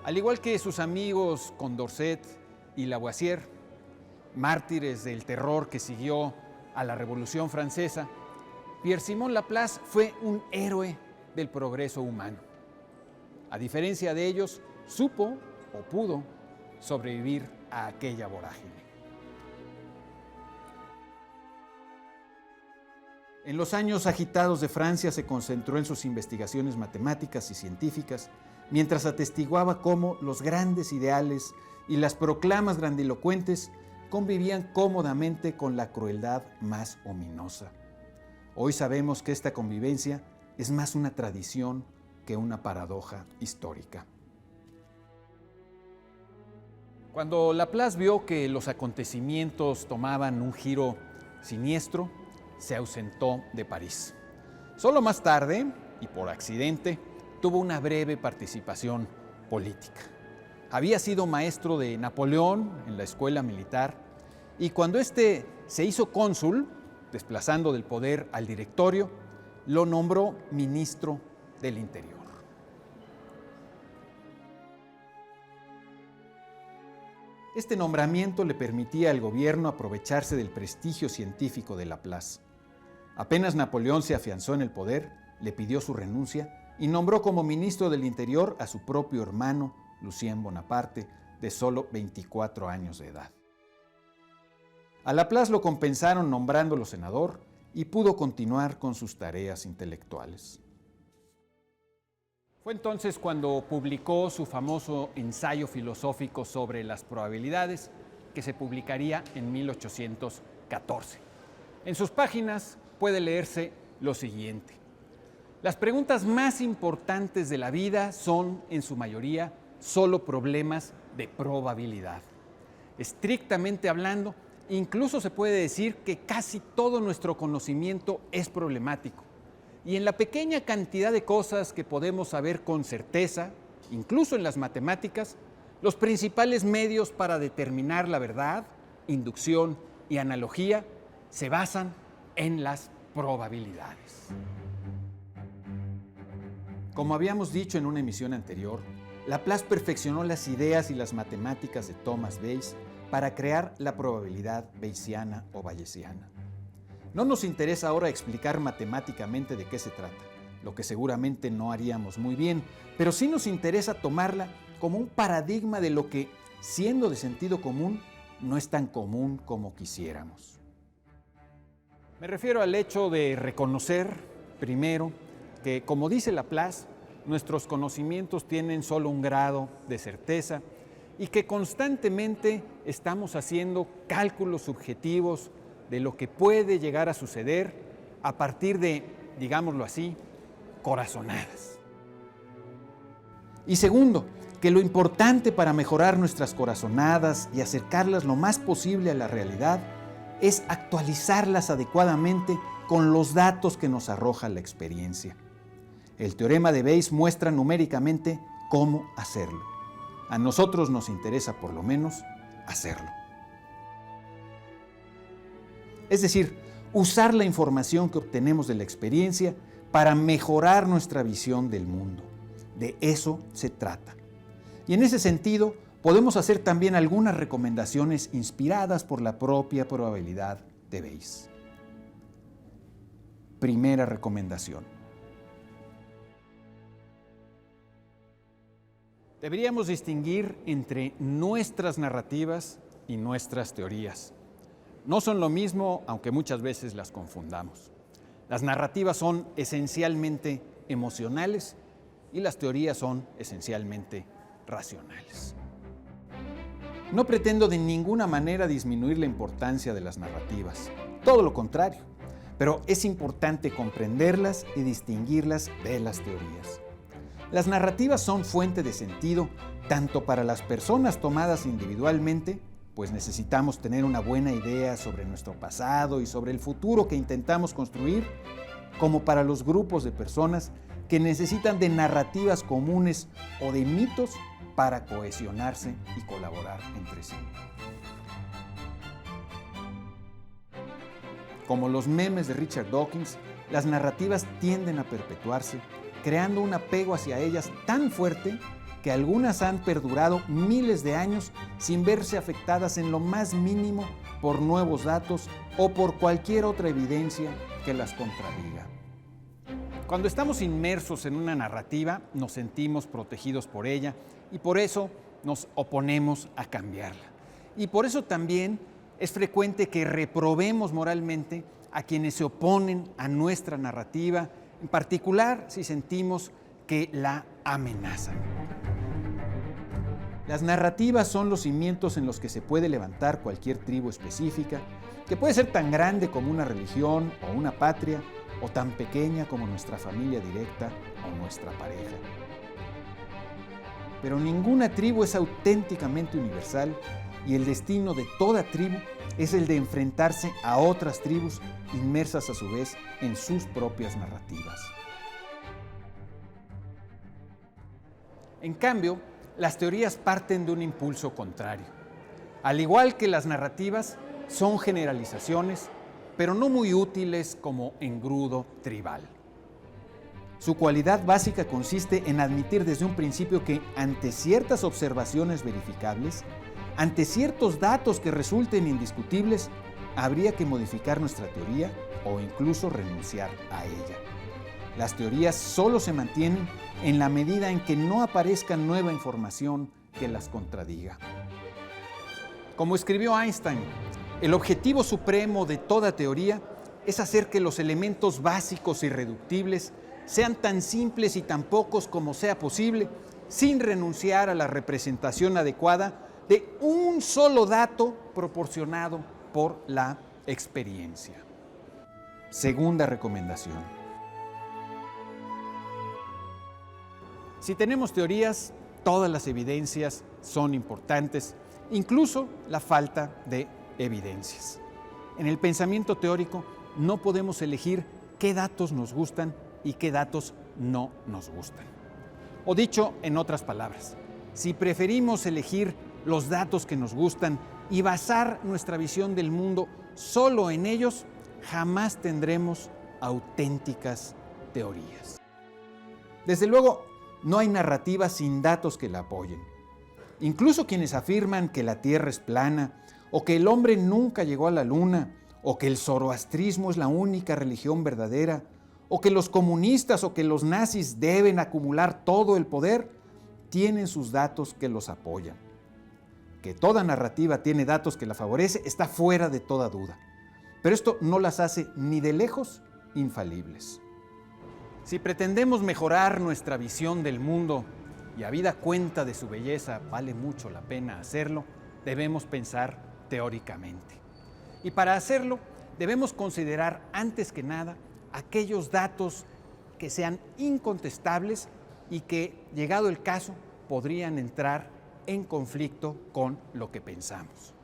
Al igual que sus amigos Condorcet y Lavoisier, mártires del terror que siguió a la Revolución Francesa, Pierre-Simon Laplace fue un héroe del progreso humano. A diferencia de ellos, supo o pudo sobrevivir a aquella vorágine. En los años agitados de Francia se concentró en sus investigaciones matemáticas y científicas, mientras atestiguaba cómo los grandes ideales y las proclamas grandilocuentes convivían cómodamente con la crueldad más ominosa. Hoy sabemos que esta convivencia es más una tradición que una paradoja histórica. Cuando Laplace vio que los acontecimientos tomaban un giro siniestro, se ausentó de París. Solo más tarde, y por accidente, tuvo una breve participación política. Había sido maestro de Napoleón en la escuela militar y cuando éste se hizo cónsul, desplazando del poder al directorio, lo nombró ministro del Interior. Este nombramiento le permitía al gobierno aprovecharse del prestigio científico de Laplace. Apenas Napoleón se afianzó en el poder, le pidió su renuncia y nombró como ministro del Interior a su propio hermano, Lucien Bonaparte, de solo 24 años de edad. A Laplace lo compensaron nombrándolo senador y pudo continuar con sus tareas intelectuales. Fue entonces cuando publicó su famoso ensayo filosófico sobre las probabilidades, que se publicaría en 1814. En sus páginas puede leerse lo siguiente: las preguntas más importantes de la vida son, en su mayoría, solo problemas de probabilidad. Estrictamente hablando, incluso se puede decir que casi todo nuestro conocimiento es problemático. Y en la pequeña cantidad de cosas que podemos saber con certeza, incluso en las matemáticas, los principales medios para determinar la verdad, inducción y analogía, se basan en las probabilidades. Como habíamos dicho en una emisión anterior, Laplace perfeccionó las ideas y las matemáticas de Thomas Bayes para crear la probabilidad bayesiana o bayesiana. No nos interesa ahora explicar matemáticamente de qué se trata, lo que seguramente no haríamos muy bien, pero sí nos interesa tomarla como un paradigma de lo que, siendo de sentido común, no es tan común como quisiéramos. Me refiero al hecho de reconocer, primero, que, como dice Laplace, nuestros conocimientos tienen solo un grado de certeza y que constantemente estamos haciendo cálculos subjetivos de lo que puede llegar a suceder a partir de, digámoslo así, corazonadas. Y segundo, que lo importante para mejorar nuestras corazonadas y acercarlas lo más posible a la realidad es actualizarlas adecuadamente con los datos que nos arroja la experiencia. El teorema de Bayes muestra numéricamente cómo hacerlo. A nosotros nos interesa, por lo menos, hacerlo. Es decir, usar la información que obtenemos de la experiencia para mejorar nuestra visión del mundo. De eso se trata. Y en ese sentido, podemos hacer también algunas recomendaciones inspiradas por la propia probabilidad de Bayes. Primera recomendación. Deberíamos distinguir entre nuestras narrativas y nuestras teorías. No son lo mismo, aunque muchas veces las confundamos. Las narrativas son esencialmente emocionales y las teorías son esencialmente racionales. No pretendo de ninguna manera disminuir la importancia de las narrativas, todo lo contrario, pero es importante comprenderlas y distinguirlas de las teorías. Las narrativas son fuente de sentido tanto para las personas tomadas individualmente, pues necesitamos tener una buena idea sobre nuestro pasado y sobre el futuro que intentamos construir, como para los grupos de personas que necesitan de narrativas comunes o de mitos para cohesionarse y colaborar entre sí. Como los memes de Richard Dawkins, las narrativas tienden a perpetuarse, creando un apego hacia ellas tan fuerte que algunas han perdurado miles de años sin verse afectadas en lo más mínimo por nuevos datos o por cualquier otra evidencia que las contradiga. Cuando estamos inmersos en una narrativa, nos sentimos protegidos por ella y por eso nos oponemos a cambiarla. Y por eso también es frecuente que reprobemos moralmente a quienes se oponen a nuestra narrativa, en particular si sentimos que la amenazan. Las narrativas son los cimientos en los que se puede levantar cualquier tribu específica, que puede ser tan grande como una religión o una patria, o tan pequeña como nuestra familia directa o nuestra pareja. Pero ninguna tribu es auténticamente universal y el destino de toda tribu es el de enfrentarse a otras tribus inmersas a su vez en sus propias narrativas. En cambio, las teorías parten de un impulso contrario. Al igual que las narrativas, son generalizaciones, pero no muy útiles como engrudo tribal. Su cualidad básica consiste en admitir desde un principio que ante ciertas observaciones verificables, ante ciertos datos que resulten indiscutibles, habría que modificar nuestra teoría o incluso renunciar a ella. Las teorías solo se mantienen en la medida en que no aparezca nueva información que las contradiga. Como escribió Einstein, el objetivo supremo de toda teoría es hacer que los elementos básicos e irreductibles sean tan simples y tan pocos como sea posible, sin renunciar a la representación adecuada de un solo dato proporcionado por la experiencia. Segunda recomendación. Si tenemos teorías, todas las evidencias son importantes, incluso la falta de evidencias. En el pensamiento teórico no podemos elegir qué datos nos gustan y qué datos no nos gustan. O dicho en otras palabras, si preferimos elegir los datos que nos gustan y basar nuestra visión del mundo solo en ellos, jamás tendremos auténticas teorías. Desde luego, no hay narrativa sin datos que la apoyen. Incluso quienes afirman que la Tierra es plana, o que el hombre nunca llegó a la luna, o que el zoroastrismo es la única religión verdadera, o que los comunistas o que los nazis deben acumular todo el poder, tienen sus datos que los apoyan. Que toda narrativa tiene datos que la favorece está fuera de toda duda, pero esto no las hace ni de lejos infalibles. Si pretendemos mejorar nuestra visión del mundo y habida cuenta de su belleza vale mucho la pena hacerlo, debemos pensar teóricamente. Y para hacerlo, debemos considerar antes que nada aquellos datos que sean incontestables y que, llegado el caso, podrían entrar en conflicto con lo que pensamos.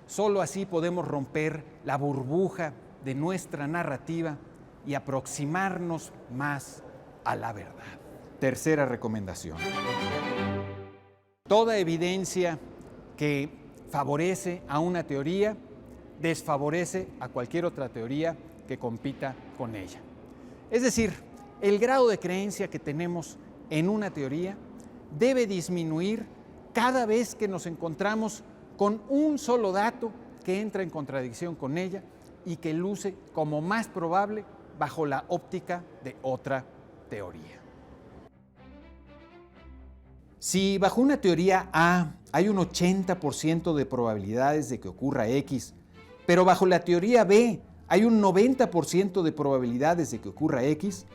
Solo así podemos romper la burbuja de nuestra narrativa y aproximarnos más a la verdad. Tercera recomendación. Toda evidencia que favorece a una teoría desfavorece a cualquier otra teoría que compita con ella. Es decir, el grado de creencia que tenemos en una teoría debe disminuir cada vez que nos encontramos con un solo dato que entra en contradicción con ella y que luce como más probable bajo la óptica de otra teoría. Si bajo una teoría A hay un 80% de probabilidades de que ocurra X, pero bajo la teoría B hay un 90% de probabilidades de que ocurra X,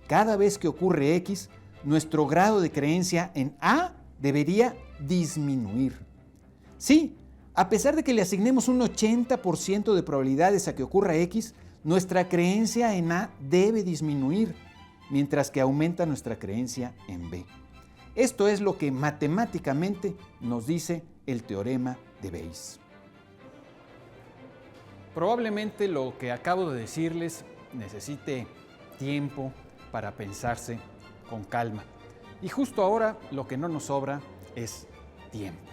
cada vez que ocurre X, nuestro grado de creencia en A debería disminuir. Sí, a pesar de que le asignemos un 80% de probabilidades a que ocurra X, nuestra creencia en A debe disminuir, mientras que aumenta nuestra creencia en B. Esto es lo que matemáticamente nos dice el teorema de Bayes. Probablemente lo que acabo de decirles necesite tiempo para pensarse con calma. Y justo ahora lo que no nos sobra es tiempo.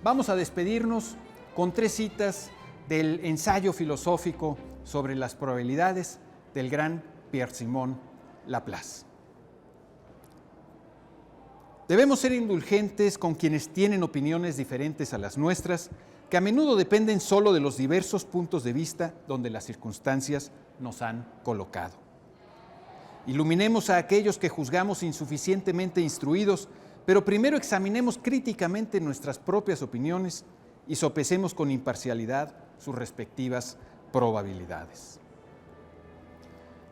Vamos a despedirnos con 3 citas del ensayo filosófico sobre las probabilidades del gran Pierre-Simon Laplace. Debemos ser indulgentes con quienes tienen opiniones diferentes a las nuestras, que a menudo dependen solo de los diversos puntos de vista donde las circunstancias nos han colocado. Iluminemos a aquellos que juzgamos insuficientemente instruidos, pero primero examinemos críticamente nuestras propias opiniones y sopesemos con imparcialidad sus respectivas probabilidades.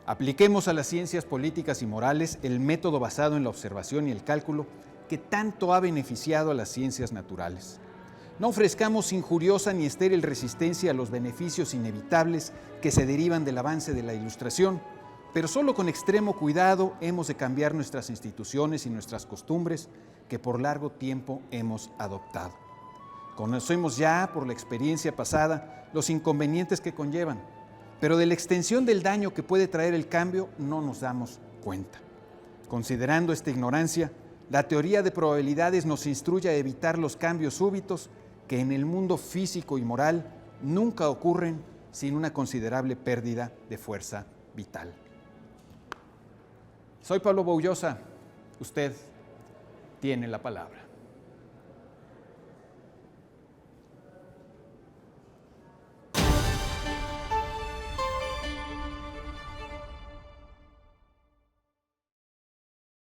Apliquemos a las ciencias políticas y morales el método basado en la observación y el cálculo que tanto ha beneficiado a las ciencias naturales. No ofrezcamos injuriosa ni estéril resistencia a los beneficios inevitables que se derivan del avance de la Ilustración, pero solo con extremo cuidado hemos de cambiar nuestras instituciones y nuestras costumbres que por largo tiempo hemos adoptado. Conocemos ya, por la experiencia pasada, los inconvenientes que conllevan, pero de la extensión del daño que puede traer el cambio no nos damos cuenta. Considerando esta ignorancia, la teoría de probabilidades nos instruye a evitar los cambios súbitos que en el mundo físico y moral nunca ocurren sin una considerable pérdida de fuerza vital. Soy Pablo Boullosa. Usted tiene la palabra.